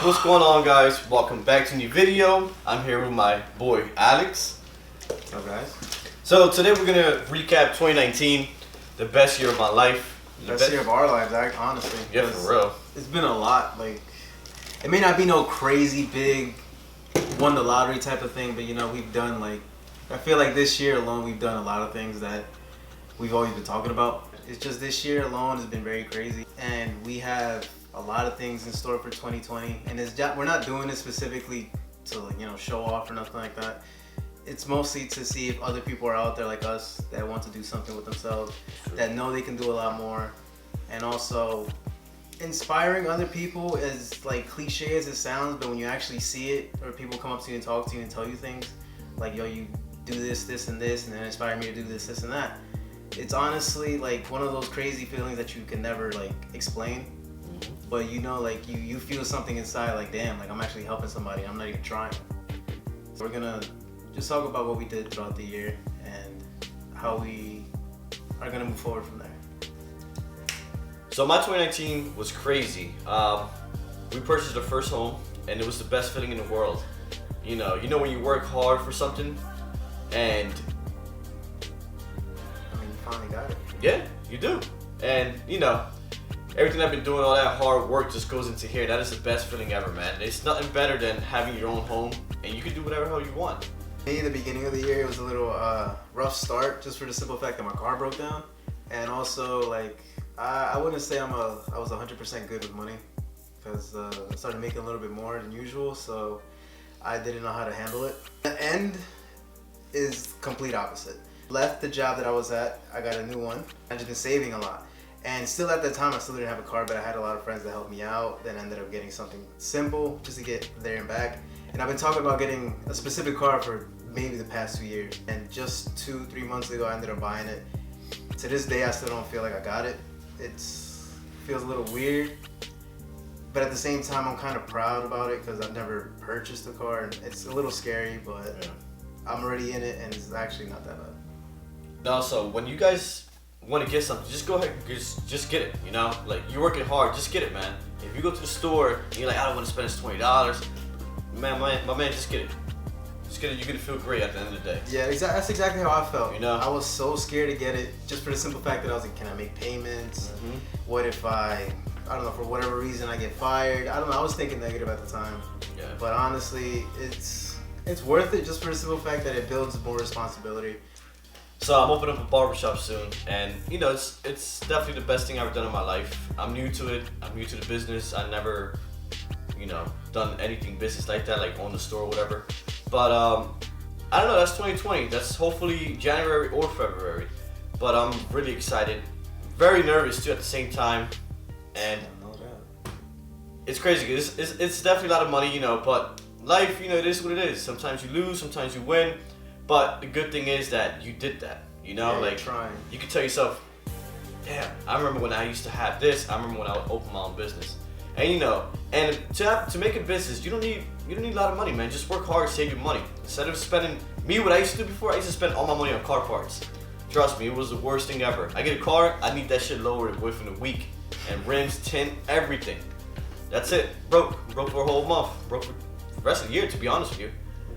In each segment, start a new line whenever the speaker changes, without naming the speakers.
What's going on, guys? Welcome back to a new video. I'm here with my boy Alex.
What's up, guys?
So today we're gonna recap 2019, the best year of my life.
Best year of our lives, honestly.
Yeah, for real.
It's been a lot. Like, it may not be no crazy big, won the lottery type of thing, but you know, we've done like, I feel like this year alone we've done a lot of things that we've always been talking about. It's just this year alone has been very crazy, and we have a lot of things in store for 2020. And we're not doing it specifically to show off or nothing like that. It's mostly to see if other people are out there like us that want to do something with themselves, that know they can do a lot more, and also inspiring other people. As like cliche as it sounds, but when you actually see it, or people come up to you and talk to you and tell you things like, yo, you do this, this, and this, and then inspire me to do this, this, and that. It's honestly like one of those crazy feelings that you can never like explain, but like you feel something inside, like, damn, like I'm actually helping somebody, I'm not even trying. So we're gonna just talk about what we did throughout the year and how we are gonna move forward from there.
So my 2019 was crazy. We purchased our first home, and it was the best feeling in the world. You know when you work hard for something, and
You finally got it.
yeah, you do. And everything I've been doing, all that hard work just goes into here. That is the best feeling ever, man. It's nothing better than having your own home, and you can do whatever hell you want.
Me, the beginning of the year, it was a little rough start, just for the simple fact that my car broke down, and also like I wouldn't say I was 100% good with money, because I started making a little bit more than usual, so I didn't know how to handle it. The end is complete opposite. Left the job that I was at, I got a new one. I've just been saving a lot. And still at that time, I still didn't have a car, but I had a lot of friends that helped me out. Then I ended up getting something simple just to get there and back. And I've been talking about getting a specific car for maybe the past 2 years. And just 2-3 months ago, I ended up buying it. To this day, I still don't feel like I got it. It feels a little weird. But at the same time, I'm kind of proud about it because I've never purchased a car. And it's a little scary, but yeah. I'm already in it, and it's actually not that bad.
No, so when you guys want to get something, just go ahead, just get it. Like, you're working hard, just get it, man. If you go to the store and you're like, I don't want to spend this $20, man, my man, just get it. Just get it. You're gonna feel great at the end of the day.
Yeah, that's exactly how I felt.
I
was so scared to get it, just for the simple fact that I was like, can I make payments?
Mm-hmm.
What if I don't know, for whatever reason I get fired? I don't know. I was thinking negative at the time.
Yeah.
But honestly, it's worth it just for the simple fact that it builds more responsibility.
So I'm opening up a barbershop soon, and it's definitely the best thing I've ever done in my life. I'm new to it. I'm new to the business. I never, done anything business like that, like own the store or whatever. But I don't know. That's 2020. That's hopefully January or February. But I'm really excited, very nervous too at the same time, and it's crazy. It's definitely a lot of money, But life, it is what it is. Sometimes you lose, sometimes you win. But the good thing is that you did that,
Yeah,
like
trying.
You can tell yourself, damn, I remember when I used to have this. I remember when I would open my own business, and and to make a business, you don't need a lot of money, man. Just work hard, save your money. Instead of spending what I used to do before, I used to spend all my money on car parts. Trust me, it was the worst thing ever. I get a car, I need that shit lowered within a week, and rims, tint, everything. That's it. Broke for a whole month. Broke for the rest of the year, to be honest with you.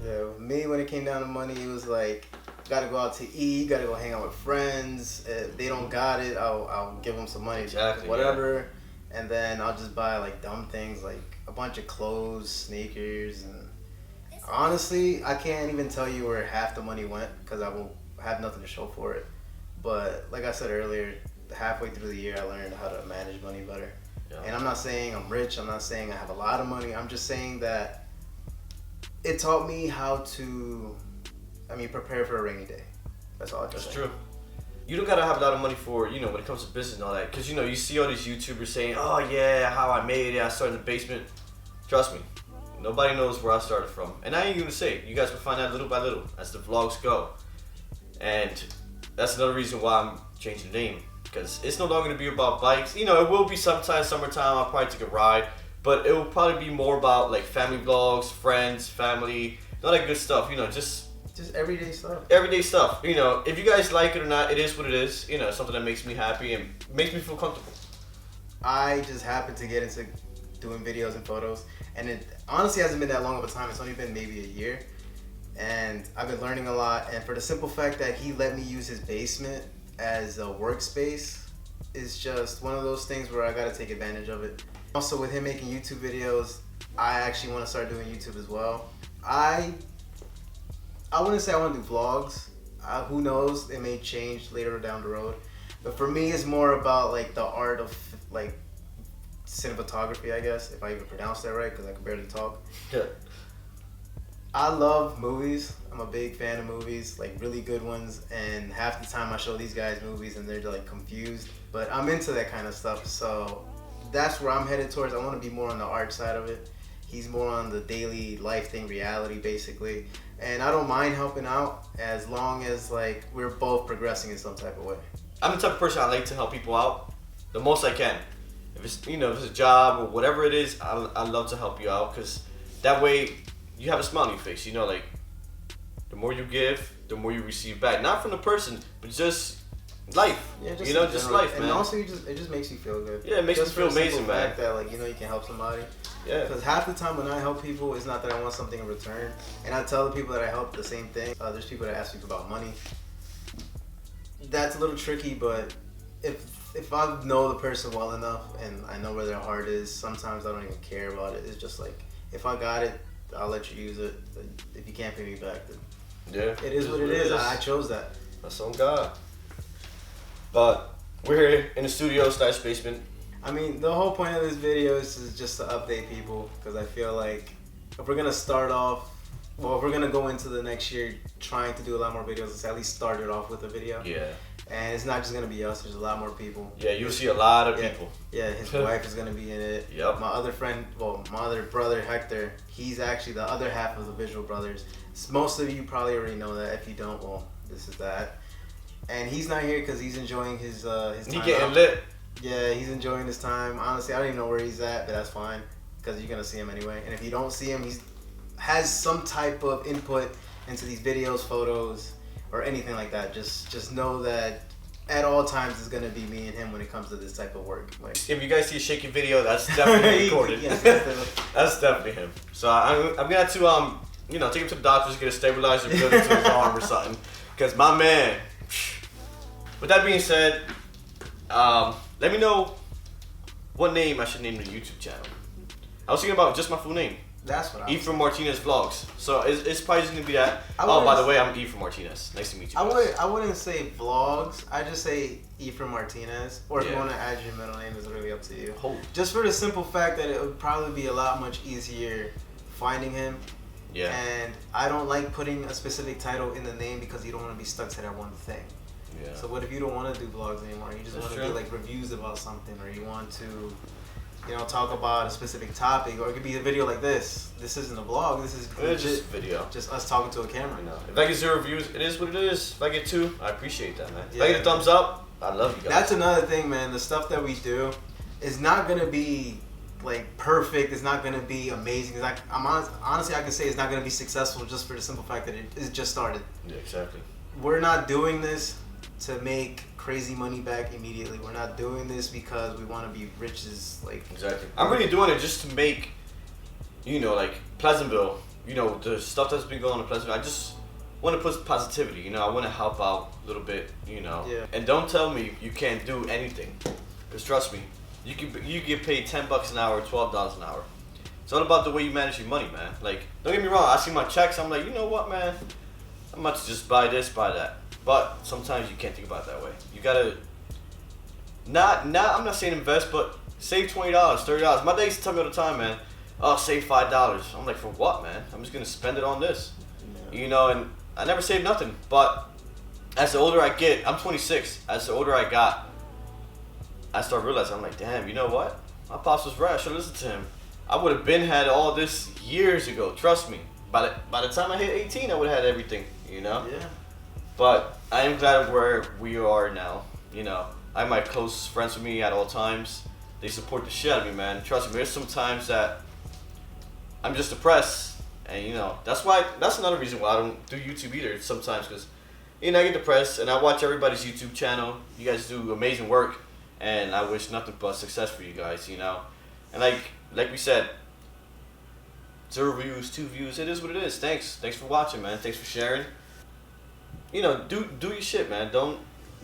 Yeah, with me, when it came down to money, it was like, gotta go out to eat, gotta go hang out with friends. If they don't got it, I'll give them some money,
exactly,
whatever. Yeah. And then I'll just buy like dumb things, like a bunch of clothes, sneakers, and honestly, I can't even tell you where half the money went because I won't have nothing to show for it. But like I said earlier, halfway through the year, I learned how to manage money better. Yeah. And I'm not saying I'm rich. I'm not saying I have a lot of money. I'm just saying that it taught me how to, prepare for a rainy day. That's all I can say.
That's true. You don't gotta have a lot of money for, when it comes to business and all that. Because, you see all these YouTubers saying, oh yeah, how I made it, I started in the basement. Trust me, nobody knows where I started from. And I ain't gonna say it. You guys will find out little by little as the vlogs go. And that's another reason why I'm changing the name. Because it's no longer gonna be about bikes. It will be sometime, summertime, I'll probably take a ride. But it will probably be more about like family vlogs, friends, family, all that good stuff.
Just everyday stuff.
Everyday stuff. If you guys like it or not, it is what it is. Something that makes me happy and makes me feel comfortable.
I just happened to get into doing videos and photos. and it honestly hasn't been that long of a time. It's only been maybe a year, and I've been learning a lot. And for the simple fact that he let me use his basement as a workspace is just one of those things where I got to take advantage of it. Also, with him making YouTube videos, I actually want to start doing YouTube as well. I wouldn't say I want to do vlogs. Who knows? It may change later down the road. But for me, it's more about like the art of like cinematography, I guess, if I even pronounce that right, because I can barely talk.
Yeah.
I love movies. I'm a big fan of movies, like really good ones. And half the time I show these guys movies and they're like confused. But I'm into that kind of stuff. So that's where I'm headed towards. I want to be more on the art side of it. He's more on the daily life thing, reality basically. And I don't mind helping out as long as like we're both progressing in some type of way.
I'm the type of person I like to help people out the most I can. If it's if it's a job or whatever it is, I love to help you out because that way you have a smile on your face. Like the more you give, the more you receive back. Not from the person, but just life.
Yeah,
just life, man.
And also, it just makes you feel good.
Yeah, it makes you feel amazing, man.
Fact that like you can help somebody.
Yeah.
Because half the time when I help people, it's not that I want something in return, and I tell the people that I help the same thing. There's people that ask me about money. That's a little tricky, but if I know the person well enough and I know where their heart is, sometimes I don't even care about it. It's just like if I got it, I'll let you use it. If you can't pay me back, then
yeah,
it is what it is. I chose that.
That's on God. But we're here in the studio / basement.
I mean, the whole point of this video is just to update people because I feel like if we're gonna start off, well, if we're gonna go into the next year trying to do a lot more videos, let's at least start it off with a video.
Yeah.
And it's not just gonna be us. There's a lot more people.
Yeah, you'll see a lot of people.
Yeah, his wife is gonna be in it.
Yep.
My other friend, my other brother Hector, he's actually the other half of the Visual Brothers. Most of you probably already know that. If you don't, well, this is that. And he's not here because he's enjoying his time.
He getting lit.
Yeah, he's enjoying his time. Honestly, I don't even know where he's at, but that's fine because you're gonna see him anyway. And if you don't see him, he has some type of input into these videos, photos, or anything like that. Just know that at all times it's gonna be me and him when it comes to this type of work. Like,
if you guys see a shaky video, that's definitely recorded.
Yes,
that's definitely him. So I'm gonna have to take him to the doctors, get a stabilizer built into his arm or something. Because my man. With that being said, let me know what name I should name the YouTube channel. I was thinking about just my full name.
That's what I
Ephraim Martinez Vlogs. So it's probably just gonna be that. Oh, by the way, I'm Ephraim Martinez. Nice to meet you.
I wouldn't say vlogs. I just say Ephraim Martinez. Or if you want to add your middle name, it's really up to you. Just for the simple fact that it would probably be a lot much easier finding him.
Yeah.
And I don't like putting a specific title in the name because you don't want to be stuck to that one thing.
Yeah.
So what if you don't want to do vlogs anymore? You just want to do like reviews about something, or you want to, talk about a specific topic, or it could be a video like this. This isn't a vlog. This is
just a video.
Just us talking to a camera.
If I get 0 views, it is what it is. If I get 2, I appreciate that, man. If I get a thumbs up, I love you guys.
That's another thing, man. The stuff that we do is not gonna be like perfect. It's not gonna be amazing. It's like honestly, I can say it's not gonna be successful just for the simple fact that it just started.
Yeah, exactly.
We're not doing this to make crazy money back immediately. We're not doing this because we want to be rich as like.
Exactly. I'm really doing it just to make, like Pleasantville. The stuff that's been going on in Pleasantville. I just want to put positivity. I want to help out a little bit.
Yeah.
And don't tell me you can't do anything, because trust me, you get paid $10 an hour, $12 an hour. It's all about the way you manage your money, man. Like, don't get me wrong. I see my checks. I'm like, you know what, man? I'm about to just buy this, buy that. But sometimes you can't think about it that way. You gotta I'm not saying invest, but save $20, $30. My days tell me all the time, man. Oh, save $5. I'm like, for what, man? I'm just gonna spend it on this. Yeah. And I never save nothing. But as the older I get, I'm 26. As the older I got, I start realizing, I'm like, damn, you know what? My pops was right. I should listen to him. I would have been had all this years ago. Trust me. By the time I hit 18, I would have had everything.
Yeah.
But I am glad of where we are now. I have my close friends with me at all times. They support the shit out of me, man. Trust me, there's some times that I'm just depressed. And, that's another reason why I don't do YouTube either sometimes. Because, I get depressed and I watch everybody's YouTube channel. You guys do amazing work. And I wish nothing but success for you guys, And like we said, 0 views, 2 views. It is what it is. Thanks for watching, man. Thanks for sharing. You know, do your shit, man. Don't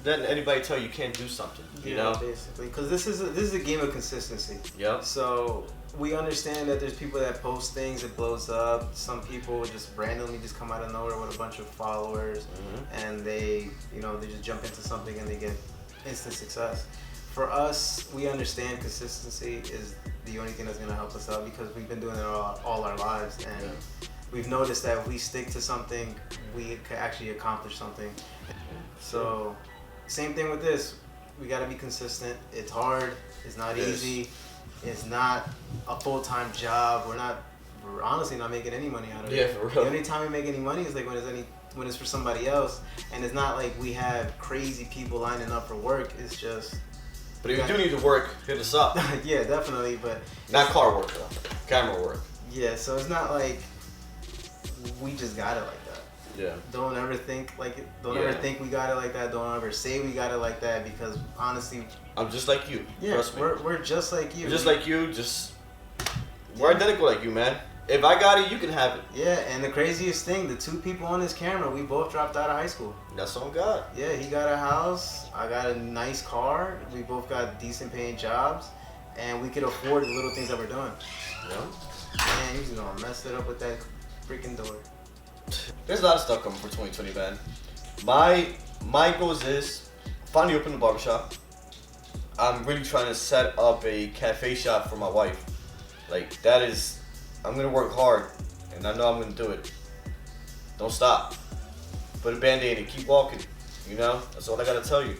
let anybody tell you can't do something. You know,
basically, because this is a game of consistency.
Yep.
So we understand that there's people that post things, it blows up. Some people just randomly just come out of nowhere with a bunch of followers, and they just jump into something and they get instant success. For us, we understand consistency is the only thing that's going to help us out, because we've been doing it all our lives, and we've noticed that if we stick to something, we can actually accomplish something. So same thing with this. We got to be consistent. It's hard. It's not easy. It's not a full-time job. We're honestly not making any money out of it.
Yeah, for real.
The only time we make any money is like when it's for somebody else, and it's not like we have crazy people lining up for work. It's just.
But if you do need to work, hit us up.
Yeah, definitely, but
not car work though, camera work.
Yeah, so it's not like we just got it like that.
Yeah.
Don't ever think like it. Don't ever think we got it like that. Don't ever say we got it like that, because honestly,
I'm just like you.
Yeah,
trust me.
We're just like you.
We're just like you. We're identical like you, man. If I got it, you can have it.
Yeah, and the craziest thing, the 2 people on this camera, we both dropped out of high school.
That's on God.
Yeah, he got a house. I got a nice car. We both got decent paying jobs, and we could afford the little things that we're doing.
Yeah.
Man, he's gonna mess it up with that freaking door.
There's a lot of stuff coming for 2020, man. My goals is finally open the barbershop. I'm really trying to set up a cafe shop for my wife. Like, that is, I'm gonna work hard, and I know I'm gonna do it. Don't stop. Put a band-aid and keep walking. You know, that's all I gotta tell you.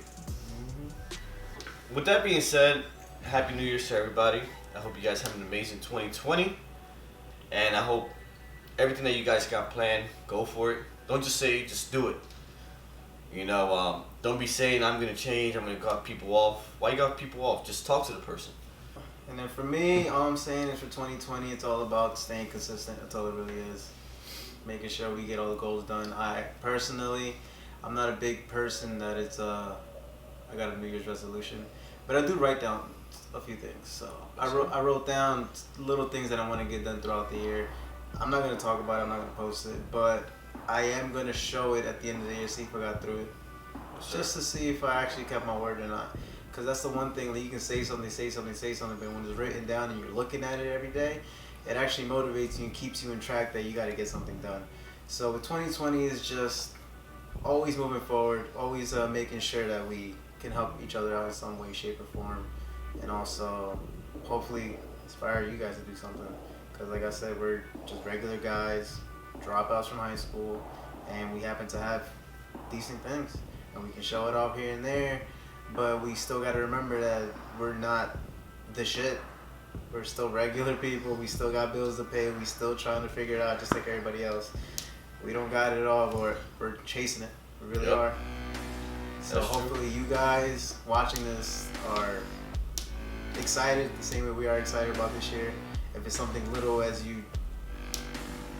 With that being said, Happy New Year's to everybody. I hope you guys have an amazing 2020, and I hope everything that you guys got planned, go for it. Don't just say, just do it. You know, don't be saying I'm gonna change, I'm gonna cut people off. Why you got people off? Just talk to the person.
And then for me, all I'm saying is for 2020, it's all about staying consistent. That's all it really is. Making sure we get all the goals done. I personally, I'm not a big person that I got a New Year's resolution, but I do write down a few things. So I wrote down little things that I want to get done throughout the year. I'm not going to talk about it, I'm not going to post it, but I am going to show it at the end of the year, see if I got through it. Just to see if I actually kept my word or not. Because that's the one thing that you can say something, but when it's written down and you're looking at it every day, it actually motivates you and keeps you in track that you got to get something done. So with 2020 is just always moving forward, always making sure that we can help each other out in some way, shape, or form, and also hopefully inspire you guys to do something. Because like I said, we're just regular guys, dropouts from high school, and we happen to have decent things, and we can show it off here and there. But we still got to remember that we're not the shit. We're still regular people. We still got bills to pay. We still trying to figure it out just like everybody else. We don't got it all, but we're chasing it. We really are. So hopefully you guys watching this are excited the same way we are excited about this year. If it's something little as you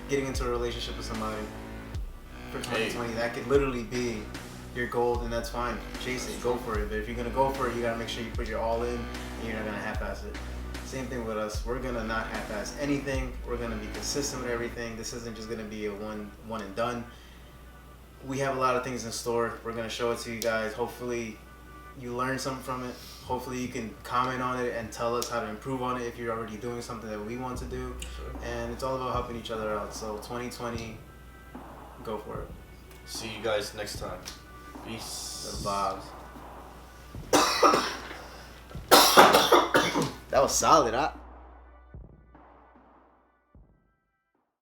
getting into a relationship with somebody for 2020, that could literally be your goal, and that's fine. Chase it, go for it. But if you're gonna go for it, you gotta make sure you put your all in, and you're not gonna half-ass it. Same thing with us. We're gonna not half-ass anything. We're gonna be consistent with everything. This isn't just gonna be a one and done. We have a lot of things in store. We're gonna show it to you guys. Hopefully, you learn something from it. Hopefully, you can comment on it and tell us how to improve on it if you're already doing something that we want to do. And it's all about helping each other out. So 2020, go for it.
See you guys next time. Peace.
The vibes. That was solid, huh?